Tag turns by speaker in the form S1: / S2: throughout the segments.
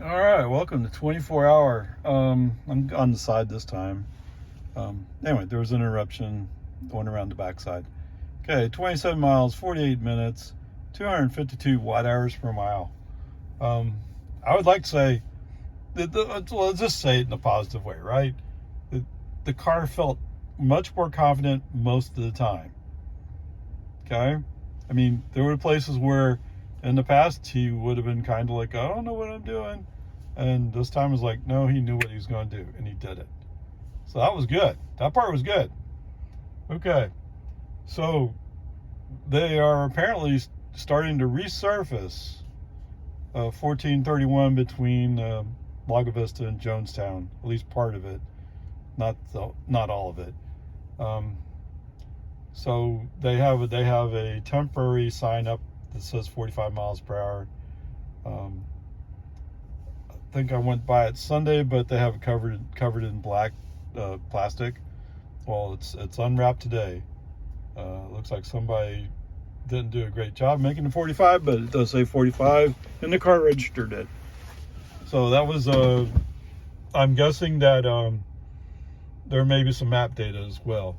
S1: All right, welcome to 24 hour. I'm on the side this time. Anyway, there was an interruption going around the backside. Okay, 27 miles, 48 minutes, 252 watt hours per mile. Um, I would like to say, let's just say it in a positive way, right? The car felt much more confident most of the time. Okay? I mean, there were places where in the past he would have been kind of like, I don't know what I'm doing. And this time was like, no, he knew what he was going to do, and he did it. So that was good. That part was good. Okay. So they are apparently starting to resurface 1431 between Lago Vista and Jonestown, at least part of it, not all of it. Um, so they have a temporary sign up that says 45 miles per hour. Um, I think I went by it Sunday, but they have it covered in black plastic. Well, it's unwrapped today. Looks like somebody didn't do a great job making the 45, but it does say 45, and the car registered it. So that was I'm guessing that there may be some map data as well,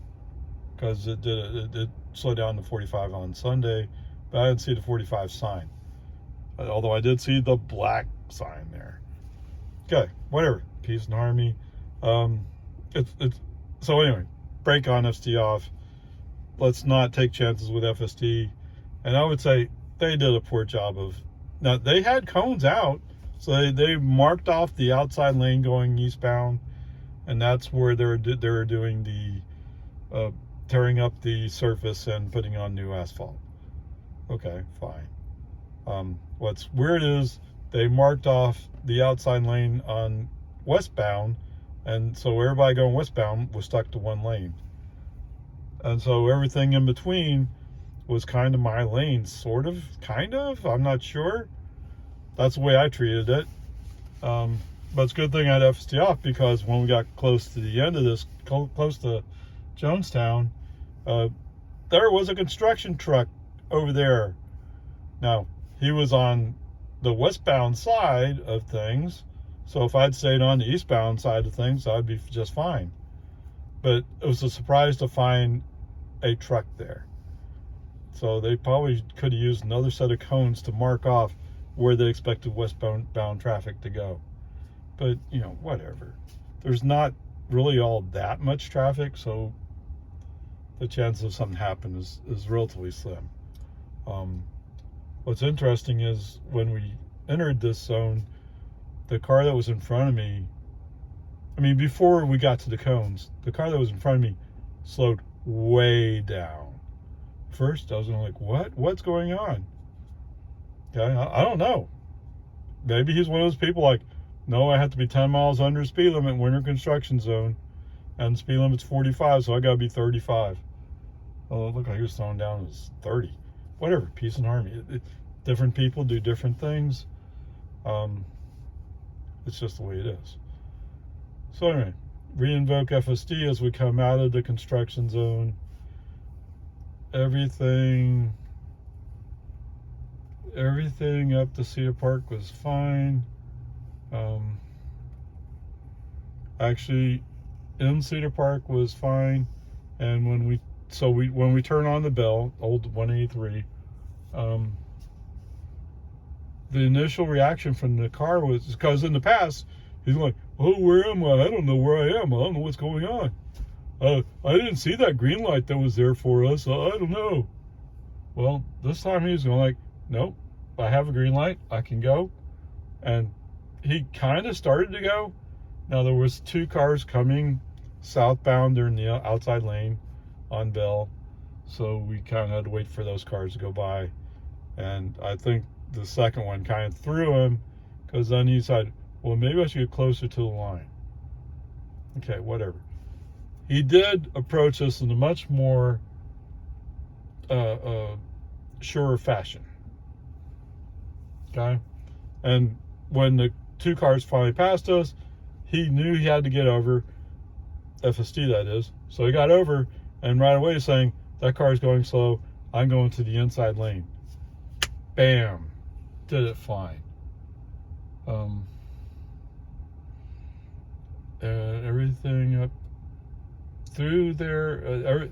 S1: because it did slow down to 45 on Sunday, but I didn't see the 45 sign. Although I did see the black sign there. Okay, whatever. Peace and harmony. It's so anyway. Break on FSD off. Let's not take chances with FSD. And I would say they did a poor job of. Now they had cones out, so they marked off the outside lane going eastbound, and that's where they're doing the tearing up the surface and putting on new asphalt. Okay, fine. What's weird is they marked off the outside lane on westbound, and so everybody going westbound was stuck to one lane. And so everything in between was kind of my lane, kind of. I'm not sure. That's the way I treated it. But it's a good thing I had FSD off, because when we got close to the end of this, close to Jonestown, there was a construction truck over there. Now, he was on the westbound side of things, so if I'd stayed on the eastbound side of things, I'd be just fine. But it was a surprise to find a truck there. So they probably could have used another set of cones to mark off where they expected westbound traffic to go. But, whatever. There's not really all that much traffic, so the chance of something happening is relatively slim. What's interesting is when we entered this zone, the car that was in front of me, before we got to the cones, the car that was in front of me slowed way down. First, I was like, what's going on? Okay, I don't know. Maybe he's one of those people like, no, I have to be 10 miles under the speed limit, winter construction zone, and the speed limit's 45, so I gotta be 35. Oh, it looked like he was slowing down as 30. Whatever, peace and harmony. Different people do different things. It's just the way it is. So anyway, reinvoke FSD as we come out of the construction zone. Everything up to Cedar Park was fine. Actually, in Cedar Park was fine, and when we turn on the bell, old 183, the initial reaction from the car was, because in the past he's like, oh, where am I? I don't know where I am. I don't know what's going on. I didn't see that green light that was there for us. I don't know. Well, this time he's going like, nope, I have a green light. I can go. And he kind of started to go. Now, there was two cars coming southbound. They're in the outside lane on Bell. So we kind of had to wait for those cars to go by. And I think the second one kind of threw him, because then he said, well, maybe I should get closer to the line. Okay, whatever. He did approach us in a much more surer fashion. Okay? And when the two cars finally passed us, he knew he had to get over, FSD that is. So he got over, and right away saying, that car's going slow, I'm going to the inside lane. Bam. Did it fine. and everything up through there.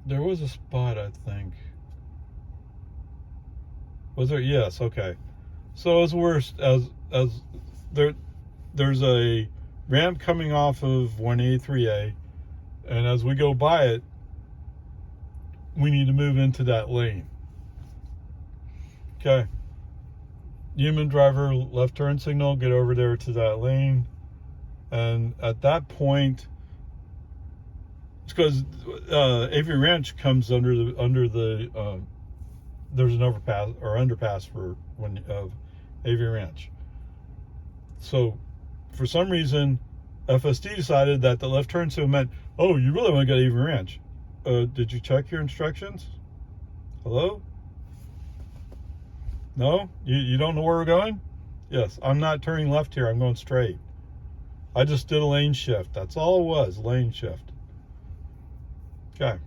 S1: There was a spot, I think. Was there? Yes. Okay. So as worse as there's a ramp coming off of 183A, and as we go by it, we need to move into that lane. Okay. Human driver, left turn signal, get over there to that lane. And at that point, it's because Avery Ranch comes under the there's an overpass or underpass for Avery Ranch. So for some reason, FSD decided that the left turn signal meant, oh, you really want to go to Avery Ranch. Did you check your instructions? Hello? No? You don't know where we're going? Yes, I'm not turning left here. I'm going straight. I just did a lane shift. That's all it was, lane shift. Okay.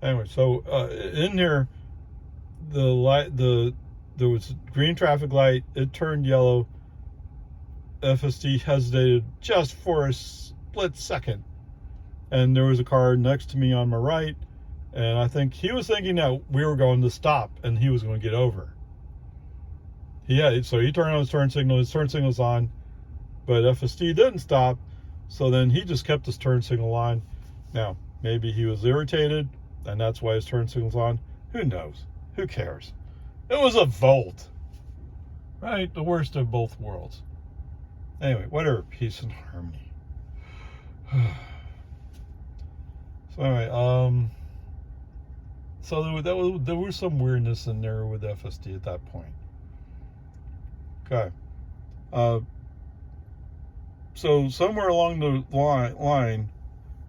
S1: Anyway, so in here, there was green traffic light. It turned yellow. FSD hesitated just for a split second, and there was a car next to me on my right, and I think he was thinking that we were going to stop and he was going to get over. So he turned on his turn signal. His turn signal's on, but FSD didn't stop, so then he just kept his turn signal on. Now, maybe he was irritated, and that's why his turn signal's on. Who knows? Who cares? It was a Volt, right? The worst of both worlds. Anyway, whatever. Peace and harmony. So anyway, so there was some weirdness in there with FSD at that point. Okay. So somewhere along the line,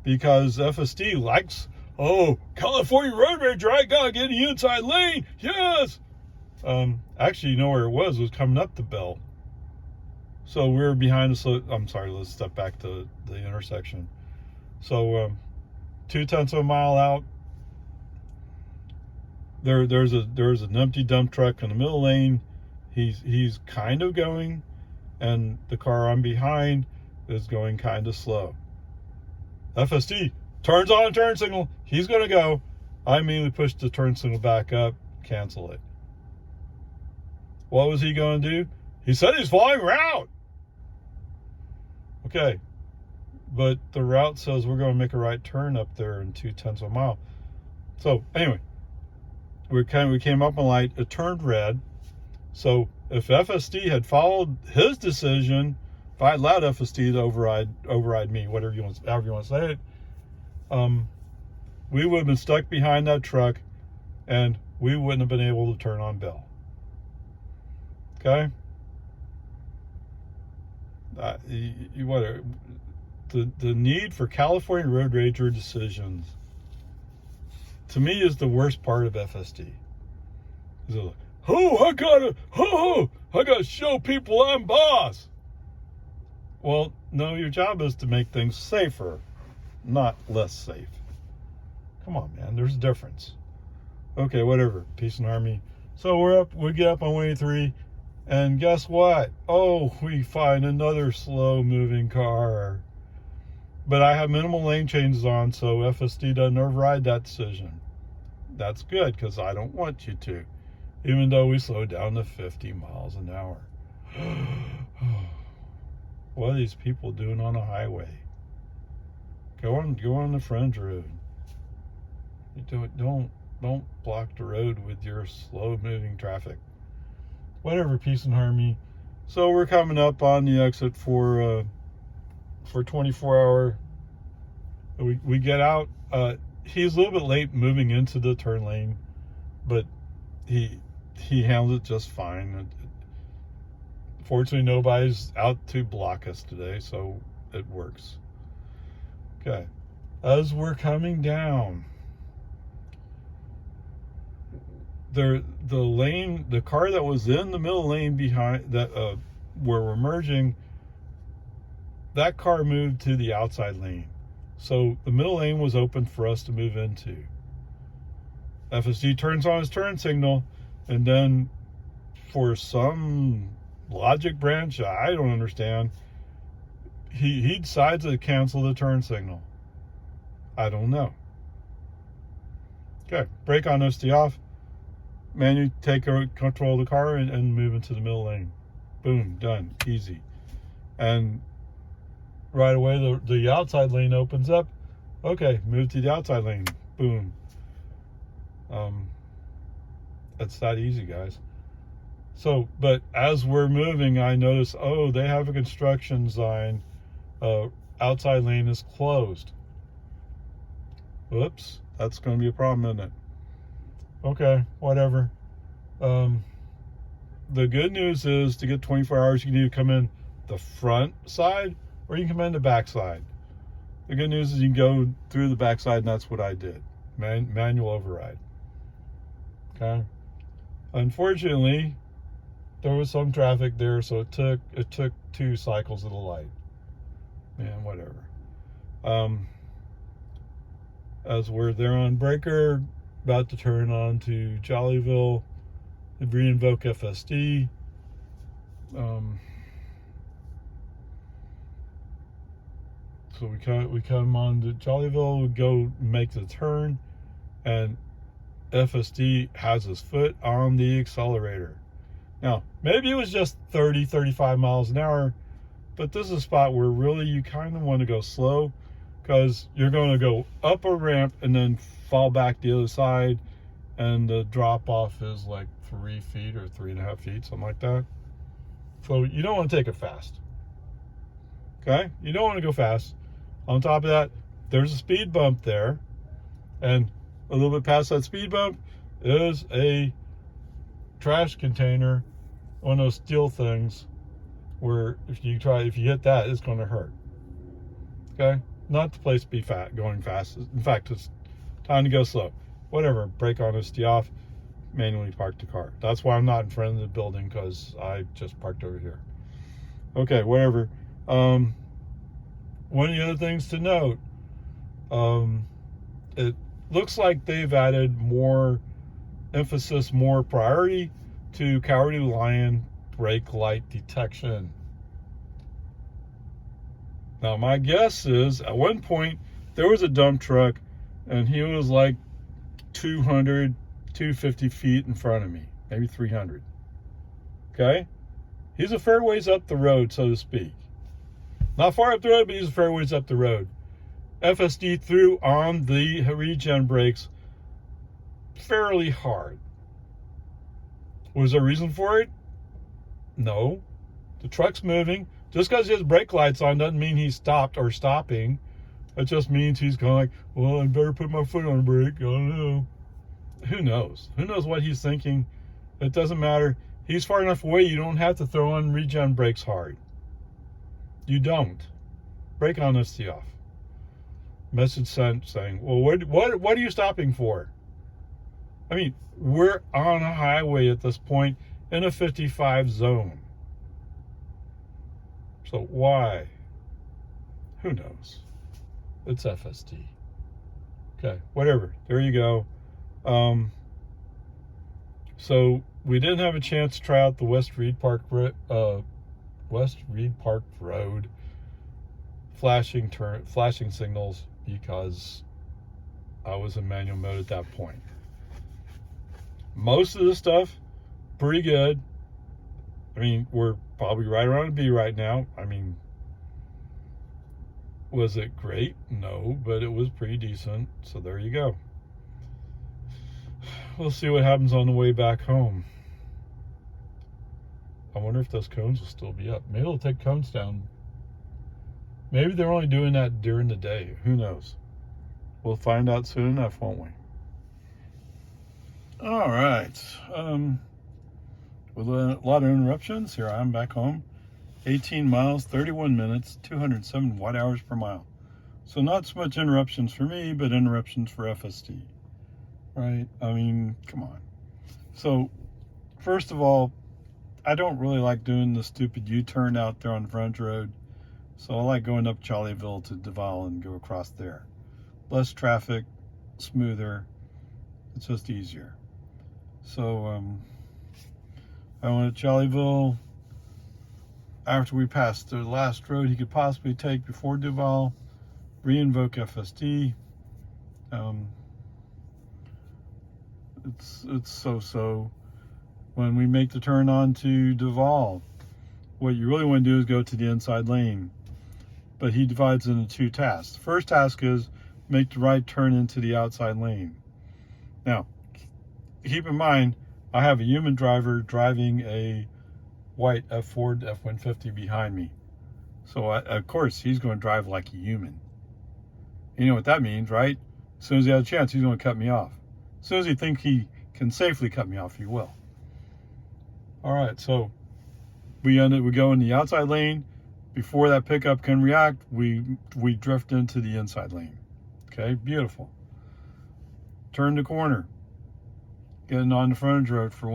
S1: because FSD likes, oh, California road rage, right? Gotta get in the inside lane. Yes. Actually, you know where it was coming up the bell. So we were behind the, I'm sorry, let's step back to the intersection. So 0.2 of a mile out, there's an empty dump truck in the middle lane. He's kind of going, and the car I'm behind is going kind of slow. FSD turns on a turn signal. He's going to go. I immediately push the turn signal back up, cancel it. What was he going to do? He said he's following route. Okay, but the route says we're going to make a right turn up there in 0.2 of a mile. So anyway, we came up on light. It turned red. So if FSD had followed his decision, if I allowed FSD to override me, however you want to say it, we would have been stuck behind that truck, and we wouldn't have been able to turn on bell. Okay. The need for California road rager decisions, to me, is the worst part of FSD. Like, I gotta show people I'm boss. Well, no, your job is to make things safer, not less safe. Come on, man, there's a difference. Okay, whatever, peace and harmony. So we get up on 183, and guess what? Oh, we find another slow moving car. But I have minimal lane changes on, so FSD doesn't override that decision. That's good, because I don't want you to, even though we slowed down to 50 miles an hour. What are these people doing on a highway? Go on the fringe road. Don't block the road with your slow moving traffic. Whatever, peace and harmony. So we're coming up on the exit for 24-hour. We get out. He's a little bit late moving into the turn lane, but he handled it just fine. Fortunately, nobody's out to block us today, so it works. Okay, as we're coming down, the car that was in the middle lane behind that where we're merging, that car moved to the outside lane, so the middle lane was open for us to move into. FSD turns on his turn signal, and then for some logic branch I don't understand, he decides to cancel the turn signal. I don't know. Okay, brake on, OSD off. Manually take control of the car and move into the middle lane. Boom, done, easy. And right away the outside lane opens up. Okay, move to the outside lane. Boom. It's that easy, guys. So, but as we're moving, I notice, oh, they have a construction sign. Outside lane is closed. Whoops, that's going to be a problem, isn't it? Okay, whatever. The good news is, to get 24 hours, you can either come in the front side or you can come in the back side. The good news is you can go through the back side, and that's what I did. Manual override. Okay. Unfortunately, there was some traffic there, so it took 2 cycles of the light. Man, whatever. As we're there on breaker, about to turn on to Jollyville, re-invoke FSD. So we come on to Jollyville, we go make the turn, and FSD has his foot on the accelerator. Now, maybe it was just 30, 35 miles an hour, but this is a spot where really you kind of want to go slow, because you're going to go up a ramp and then fall back the other side, and the drop off is like 3 feet or 3.5 feet, something like that. So you don't want to take it fast. Okay? You don't want to go fast. On top of that, there's a speed bump there, and a little bit past that speed bump is a trash container, one of those steel things where if you hit that, it's going to hurt. Okay? Not the place to be going fast. In fact, it's time to go slow. Whatever, brake on, OSD off, manually park the car. That's why I'm not in front of the building, because I just parked over here. Okay, whatever. One of the other things to note, it looks like they've added more emphasis, more priority to Cowardly Lion brake light detection. Now, my guess is at one point there was a dump truck and he was like 200, 250 feet in front of me, maybe 300. Okay? He's a fair ways up the road, so to speak. Not far up the road, but he's a fair ways up the road. FSD threw on the regen brakes fairly hard. Was there a reason for it? No. The truck's moving. Just because he has brake lights on doesn't mean he's stopped or stopping. It just means he's kind of like, well, I better put my foot on the brake. I don't know. Who knows? Who knows what he's thinking? It doesn't matter. He's far enough away, you don't have to throw on regen brakes hard. You don't. Brake on, OSD off. Message sent saying, well, what are you stopping for? I mean, we're on a highway at this point in a 55 zone. So why? Who knows? It's FSD. Okay, whatever. There you go. So we didn't have a chance to try out the West Reed Park Road flashing signals because I was in manual mode at that point. Most of the stuff, pretty good. I mean, we're probably right around a B right now. I mean, was it great? No, but it was pretty decent. So there you go. We'll see what happens on the way back home. I wonder if those cones will still be up. Maybe they'll take cones down. Maybe they're only doing that during the day. Who knows? We'll find out soon enough, won't we? All right. With a lot of interruptions, here I am back home. 18 miles, 31 minutes, 207 watt hours per mile. So not so much interruptions for me, but interruptions for FSD. Right? I mean, come on. So, first of all, I don't really like doing the stupid U-turn out there on the French Road. So I like going up Jollyville to Duval and go across there. Less traffic, smoother. It's just easier. So, I went to Charlieville after we passed the last road he could possibly take before Duval, re-invoke FSD. It's so. When we make the turn on to Duval, what you really want to do is go to the inside lane. But he divides into two tasks. The first task is make the right turn into the outside lane. Now, keep in mind, I have a human driver driving a white Ford F-150 behind me. So, of course, he's going to drive like a human. You know what that means, right? As soon as he has a chance, he's going to cut me off. As soon as he thinks he can safely cut me off, he will. All right, so we go in the outside lane. Before that pickup can react, we drift into the inside lane. Okay, beautiful. Turn the corner. Getting on the frontage road for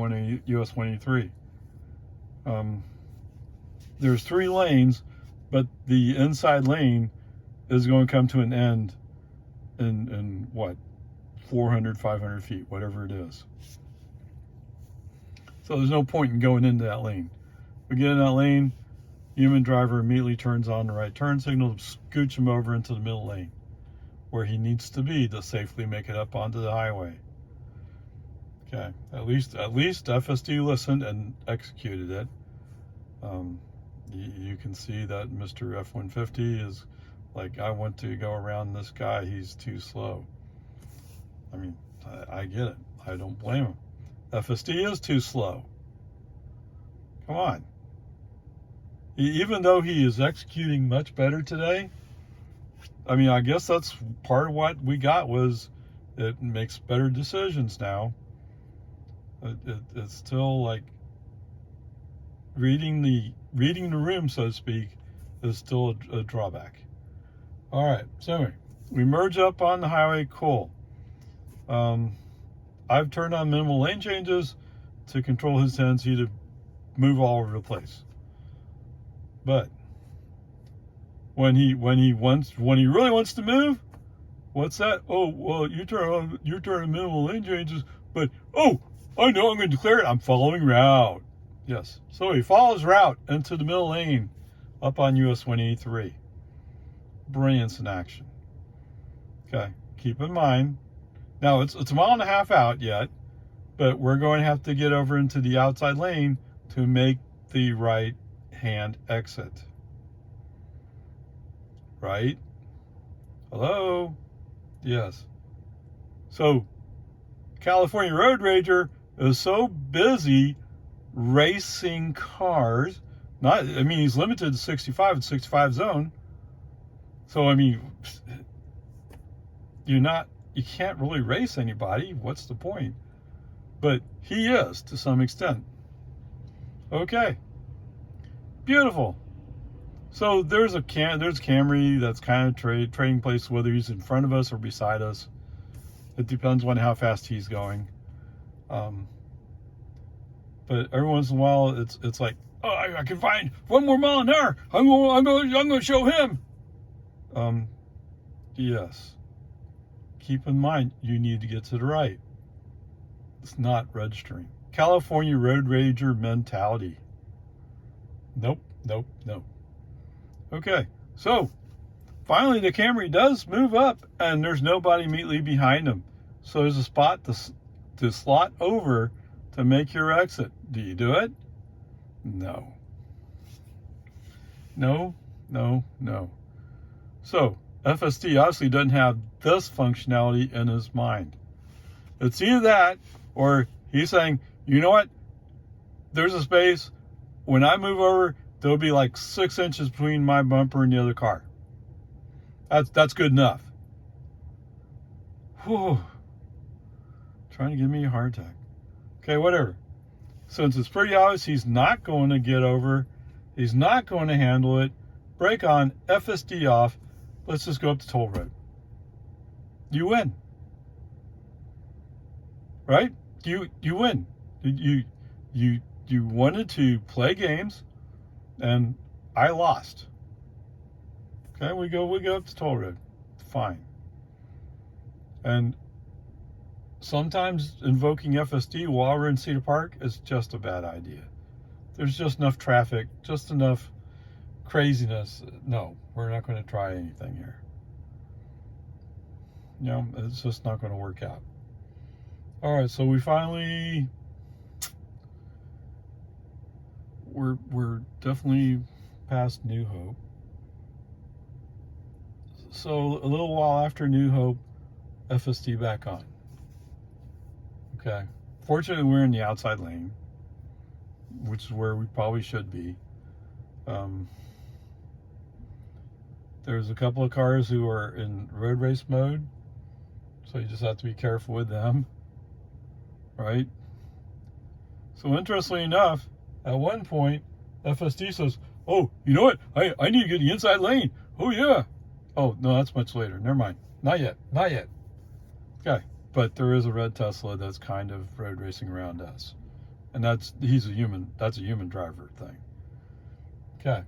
S1: US 183. There's 3 lanes, but the inside lane is going to come to an end in what? 400, 500 feet, whatever it is. So there's no point in going into that lane. We get in that lane, human driver immediately turns on the right turn signal to scooch him over into the middle lane, where he needs to be to safely make it up onto the highway. Okay, at least FSD listened and executed it. You can see that Mr. F-150 is like, I want to go around this guy, he's too slow. I mean, I get it. I don't blame him. FSD is too slow. Come on. Even though he is executing much better today, I mean, I guess that's part of what we got was it makes better decisions now. It's still like reading the room, so to speak, is still a drawback. All right, so anyway, we merge up on the highway. Cool. I've turned on minimal lane changes to control his tendency to move all over the place. But when he really wants to move, what's that? Oh, well, you're turning minimal lane changes, but oh, I know I'm going to declare it. I'm following route. Yes. So he follows route into the middle lane up on US 183. Brilliance in action. Okay. Keep in mind, now it's a mile and a half out yet, but we're going to have to get over into the outside lane to make the right hand exit. Right? Hello? Yes. So, California Road Rager is so busy racing cars. He's limited to 65 and 65 zone. So, I mean, you can't really race anybody. What's the point? But he is to some extent. Okay. Beautiful. So there's Camry that's kind of trading place, whether he's in front of us or beside us. It depends on how fast he's going. But every once in a while, it's like, oh, I can find 1 more mile an hour. I'm going to show him. Yes. Keep in mind, you need to get to the right. It's not registering. California Road Rager mentality. Nope. Okay, so finally the Camry does move up and there's nobody immediately behind him. So there's a spot to slot over to make your exit. Do you do it? No. So FSD obviously doesn't have this functionality in his mind. It's either that or he's saying, you know what? There's a space. When I move over, there'll be like 6 inches between my bumper and the other car. That's good enough. Whew. Trying to give me a heart attack. Okay, whatever. Since it's pretty obvious he's not going to get over, he's not going to handle it, brake on, FSD off, let's just go up the toll road. You win. Right? You win. You wanted to play games, and I lost. Okay, we go up the toll road. Fine. And sometimes invoking FSD while we're in Cedar Park is just a bad idea. there's just enough traffic, just enough craziness. No, we're not going to try anything here. You know, it's just not going to work out. All right, so we finally, we're definitely past New Hope. So a little while after New Hope, FSD back on. Okay. Fortunately, we're in the outside lane, which is where we probably should be. There's a couple of cars who are in road race mode, so you just have to be careful with them, right? So interestingly enough, at one point, FSD says, "Oh, you know what? I need to get the inside lane. Oh yeah." Oh no, that's much later. Never mind. Not yet. Okay. But there is a red Tesla that's kind of road racing around us, and that's a human driver thing. Okay.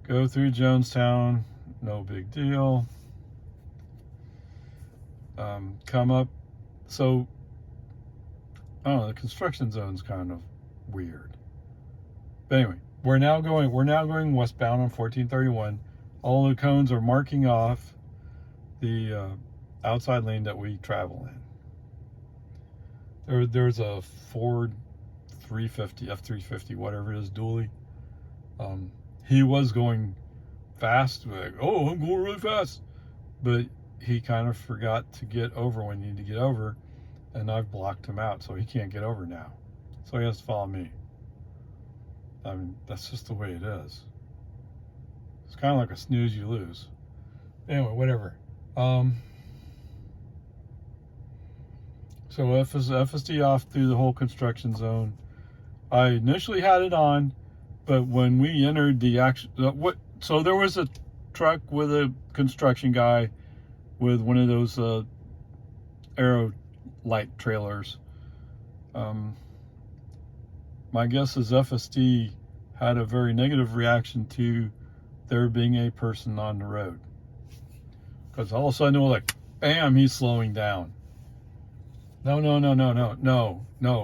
S1: Go through Jonestown, no big deal. Come up. So I don't know, the construction zone's kind of weird. But anyway, we're now going westbound on 1431. All the cones are marking off the outside lane that we travel in. There's a Ford 350, F-350, whatever it is, dually. He was going fast, like, oh, I'm going really fast. But he kind of forgot to get over when he needed to get over, and I've blocked him out, so he can't get over now. So he has to follow me. I mean, that's just the way it is. It's kind of like a snooze, you lose. Anyway, whatever. So FSD off through the whole construction zone. I initially had it on, but when we entered the so there was a truck with a construction guy with one of those aero light trailers. My guess is FSD had a very negative reaction to there being a person on the road, because all of a sudden it was like, bam, he's slowing down. No,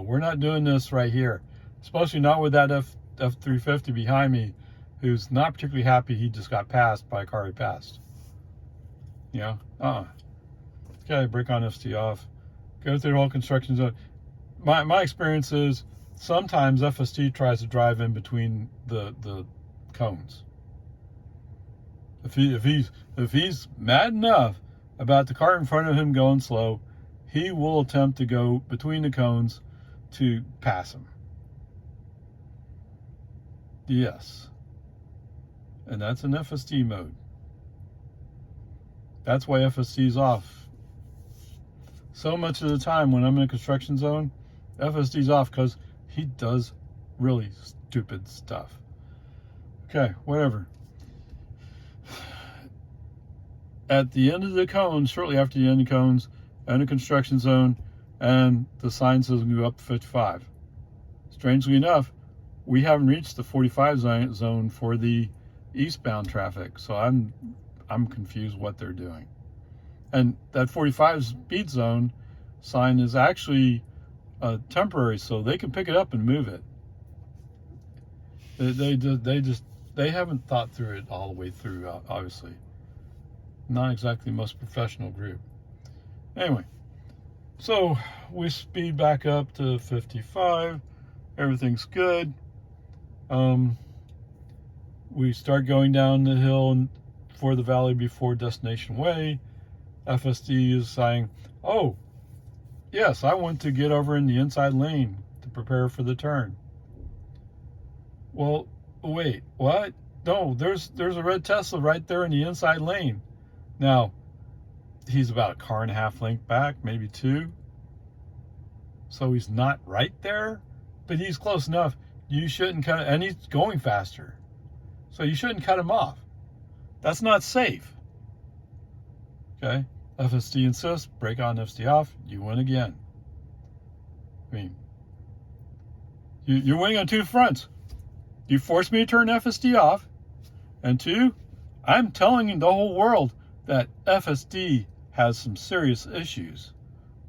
S1: we're not doing this right here, especially not with that F-350 behind me, who's not particularly happy he just got passed by a car he passed. Yeah, okay, brake on, FSD off, go through the whole construction zone. My experience is sometimes FSD tries to drive in between the cones. If he's mad enough about the car in front of him going slow, he will attempt to go between the cones to pass him. Yes. And that's in FSD mode. That's why FSD's off. So much of the time when I'm in a construction zone, FSD's off because he does really stupid stuff. Okay, whatever. At the end of the cones, shortly after the end of the cones, in a construction zone, and the sign says we go up to 55. Strangely enough, we haven't reached the 45 zone for the eastbound traffic, so I'm confused what they're doing. And that 45 speed zone sign is actually temporary, so they can pick it up and move it. They haven't thought through it all the way through, obviously. Not exactly the most professional group. Anyway, so we speed back up to 55. Everything's good. We start going down the hill for the valley before Destination Way. FSD is saying, oh, yes, I want to get over in the inside lane to prepare for the turn. Well, wait, what? No, there's a red Tesla right there in the inside lane. Now, he's about a car and a half length back, maybe two. So he's not right there, but he's close enough. You shouldn't cut it, and he's going faster. So you shouldn't cut him off. That's not safe. Okay? FSD insists, brake on, FSD off, you win again. I mean, you're winning on two fronts. You forced me to turn FSD off, and two, I'm telling the whole world that FSD has some serious issues.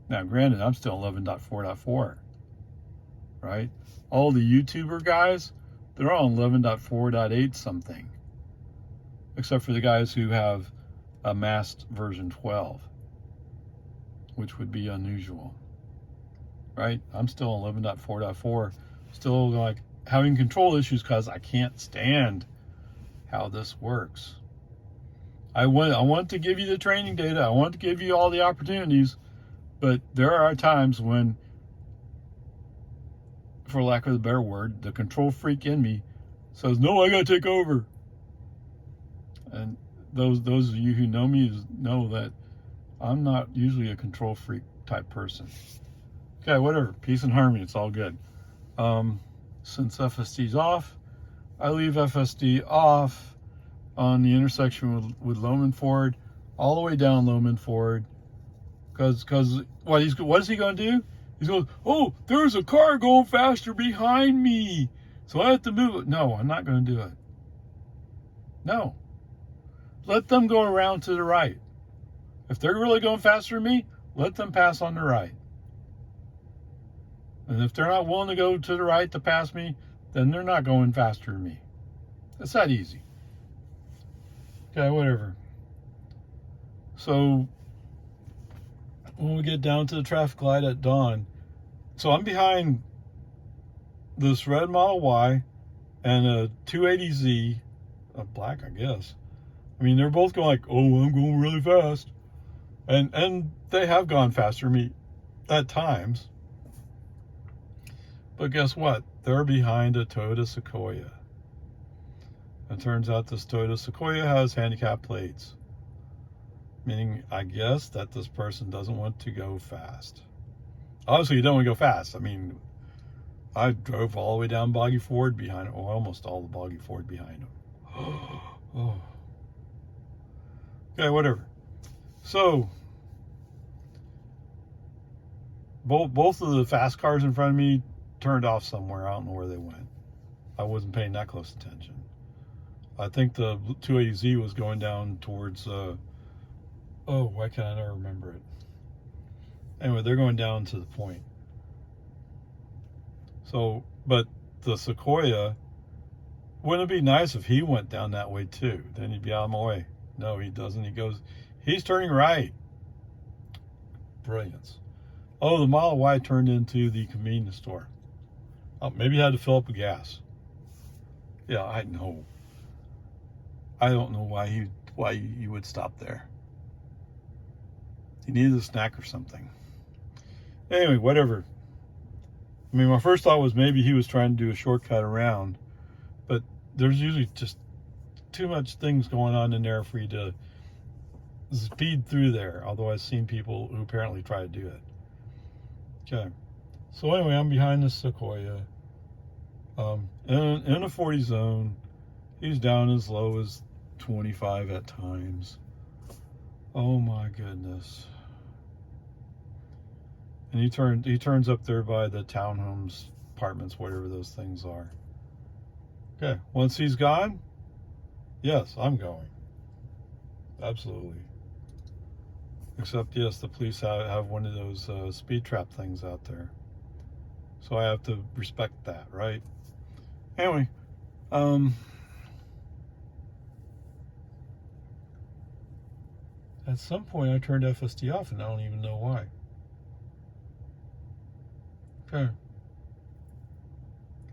S1: Now, granted, I'm still 11.4.4, right? All the YouTuber guys, they're all on 11.4.8 something, except for the guys who have a masked version 12, which would be unusual, right? I'm still on 11.4.4, still like having control issues because I can't stand how this works. I want to give you the training data. I want to give you all the opportunities, but there are times when, for lack of a better word, the control freak in me says, no, I gotta take over. And those of you who know me know that I'm not usually a control freak type person. Okay, whatever, peace and harmony, it's all good. Since FSD's off, I leave FSD off on the intersection with Loman Ford, all the way down Loman Ford, because what is he going to do? He's going, oh, there's a car going faster behind me, so I have to move it. No, I'm not going to do it. No. Let them go around to the right. If they're really going faster than me, let them pass on the right. And if they're not willing to go to the right to pass me, then they're not going faster than me. It's that easy. Okay, whatever. So when we get down to the traffic light at dawn, so I'm behind this red Model Y and a 280Z, a black, I guess. I mean, they're both going like, oh, I'm going really fast. And they have gone faster than me at times. But guess what? They're behind a Toyota Sequoia. It turns out this Toyota Sequoia has handicap plates, meaning I guess that this person doesn't want to go fast. Obviously, you don't want to go fast. I mean, I drove all the way down Boggy Ford behind, or almost all the Boggy Ford behind him. Oh. Okay, whatever. So, both of the fast cars in front of me turned off somewhere. I don't know where they went. I wasn't paying that close attention. I think the 280Z was going down towards, why can't I never remember it? Anyway, they're going down to the point. So, but the Sequoia, wouldn't it be nice if he went down that way too? Then he'd be out of my way. No, he doesn't. He goes, he's turning right. Brilliance. Oh, the Model Y turned into the convenience store. Oh, maybe he had to fill up with gas. Yeah, I know. I don't know why you would stop there. He needed a snack or something. Anyway, whatever. I mean, my first thought was maybe he was trying to do a shortcut around, but there's usually just too much things going on in there for you to speed through there. Although I've seen people who apparently try to do it. Okay. So anyway, I'm behind the Sequoia. In a 40 zone. He's down as low as 25 at times. Oh my goodness. And he turns up there by the townhomes, apartments, whatever those things are. Okay, once he's gone, yes, I'm going. Absolutely. Except, yes, the police have one of those speed trap things out there. So I have to respect that, right? Anyway, at some point I turned FSD off and I don't even know why. Okay.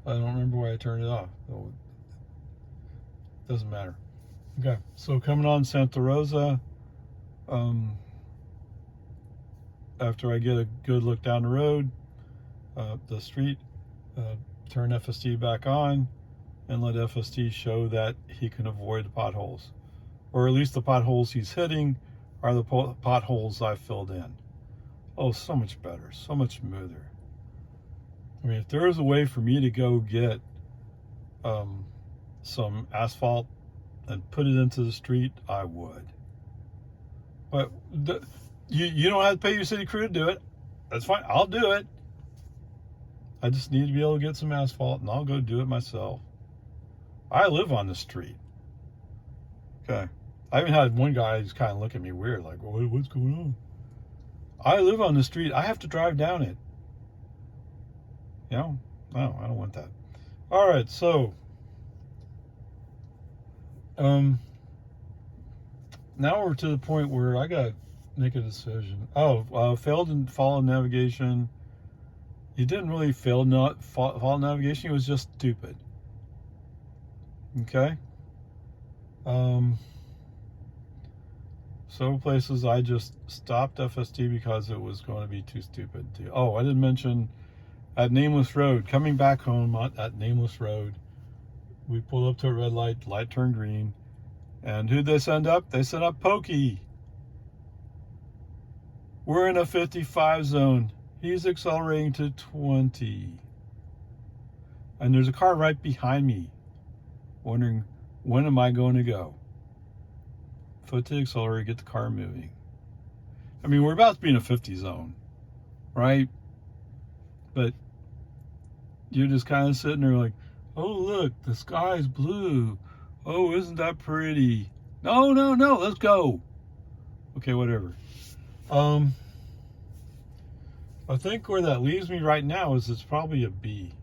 S1: I don't remember why I turned it off. So it doesn't matter. Okay, so coming on Santa Rosa, after I get a good look down the road, the street, turn FSD back on and let FSD show that he can avoid the potholes. Or at least the potholes he's hitting are the potholes I filled in. Oh, so much better, so much smoother. I mean, if there was a way for me to go get some asphalt and put it into the street, I would. But you don't have to pay your city crew to do it. That's fine, I'll do it. I just need to be able to get some asphalt and I'll go do it myself. I live on the street. Okay. I even had one guy who's kind of looking at me weird, like, well, what's going on? I live on the street. I have to drive down it. You know, No, I don't want that. All right, so now we're to the point where I got to make a decision. Failed in follow navigation. He didn't really fail not follow navigation. He was just stupid. Okay. Several places I just stopped FST because it was going to be too stupid. I didn't mention at Nameless Road, coming back home at Nameless Road, we pulled up to a red light, light turned green, and who'd they send up? They sent up Pokey. We're in a 55 zone. He's accelerating to 20. And there's a car right behind me, wondering, when am I going to go? Foot to the accelerator, get the car moving. I mean, we're about to be in a 50 zone, right? But you're just kind of sitting there like, oh, look, the sky's blue. Oh, isn't that pretty? No, let's go. Okay, whatever. I think where that leaves me right now is it's probably a B.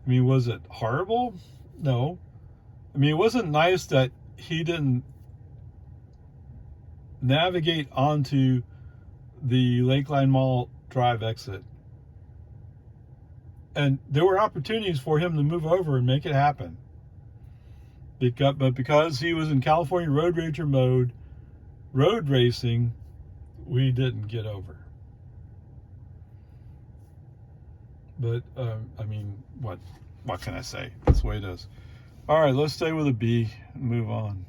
S1: I mean, was it horrible? No. I mean, it wasn't nice that he didn't navigate onto the Lakeline Mall Drive exit. And there were opportunities for him to move over and make it happen. But because he was in California Road Rager mode, road racing, we didn't get over. But, I mean, what can I say? That's the way it is. All right, let's stay with a B and move on.